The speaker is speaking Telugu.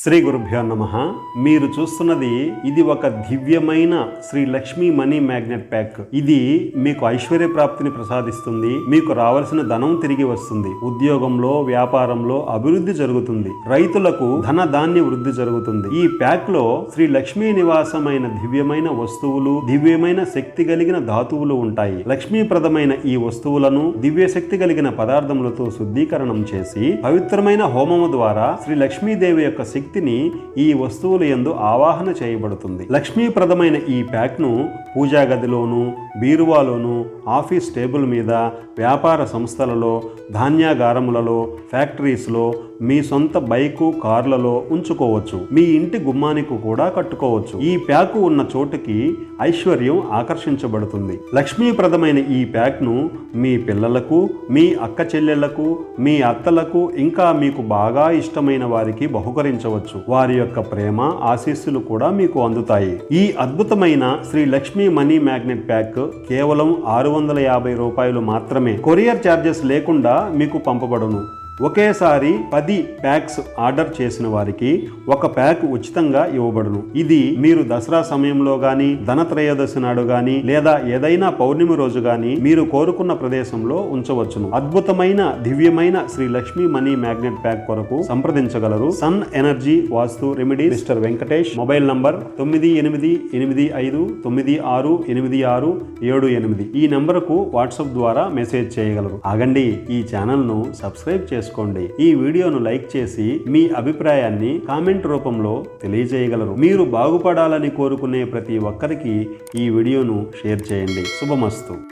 శ్రీ గురుభ్యో నమః. మీరు చూస్తున్నది ఇది ఒక దివ్యమైన Shri Lakshmi money magnet pack. ఇది మీకు ఐశ్వర్య ప్రాప్తిని ప్రసాదిస్తుంది. మీకు రావాల్సిన ధనం తిరిగి వస్తుంది. ఉద్యోగంలో, వ్యాపారంలో అభివృద్ధి జరుగుతుంది. రైతులకు ధన ధాన్య వృద్ధి జరుగుతుంది. ఈ ప్యాక్ లో శ్రీ లక్ష్మీ నివాసమైన దివ్యమైన వస్తువులు, దివ్యమైన శక్తి కలిగిన ధాతువులు ఉంటాయి. లక్ష్మీప్రదమైన ఈ వస్తువులను దివ్య శక్తి కలిగిన పదార్థములతో శుద్ధీకరణం చేసి పవిత్రమైన హోమము ద్వారా శ్రీ లక్ష్మీదేవి యొక్క శక్తిని ఈ వస్తువుల యందు ఆవాహన చేయబడుతుంది. లక్ష్మీప్రదమైన ఈ ప్యాక్ ను పూజా గదిలోను, బీరువాలోను, ఆఫీస్ టేబుల్ మీద, వ్యాపార సంస్థలలో, ధాన్యాగారములలో, ఫ్యాక్టరీస్లో, మీ సొంత బైకు, కార్లలో ఉంచుకోవచ్చు. మీ ఇంటి గుమ్మానికి కూడా కట్టుకోవచ్చు. ఈ ప్యాకు ఉన్న చోటుకి ఐశ్వర్యం ఆకర్షించబడుతుంది. లక్ష్మీప్రదమైన ఈ ప్యాక్ ను మీ పిల్లలకు, మీ అక్క చెల్లెళ్లకు, మీ అత్తలకు, ఇంకా మీకు బాగా ఇష్టమైన వారికి బహుకరించవచ్చు. వారి యొక్క ప్రేమ, ఆశీస్సులు కూడా మీకు అందుతాయి. ఈ అద్భుతమైన Shri Lakshmi money magnet pack కేవలం 650 రూపాయలు మాత్రమే. కొరియర్ ఛార్జెస్ లేకుండా మీకు పంపబడును. ఒకేసారి 10 ప్యాక్స్ ఆర్డర్ చేసిన వారికి ఒక ప్యాక్ ఉచితంగా ఇవ్వబడును. ఇది మీరు దసరా సమయంలో గాని, ధనత్రయోదశి నాడు గాని, లేదా ఏదైనా పౌర్ణమి రోజు గాని మీరు కోరుకున్న ప్రదేశంలో ఉంచవచ్చును. అద్భుతమైన దివ్యమైన Shri Lakshmi money magnet pack కొరకు సంప్రదించగలరు. Sun energy vastu remedy, mister Venkatesh. Mobile number 9885868678. ఈ నంబరుకు వాట్సాప్ ద్వారా మెసేజ్ చేయగలరు. ఆగండి, ఈ ఛానల్ ను సబ్స్క్రైబ్ చేసుకోండి. ఈ వీడియోను లైక్ చేసి మీ అభిప్రాయాన్ని కామెంట్ రూపంలో తెలియజేయగలరు. మీరు బాగుపడాలని కోరుకునే ప్రతి ఒక్కరికి ఈ వీడియోను షేర్ చేయండి. శుభమస్తు.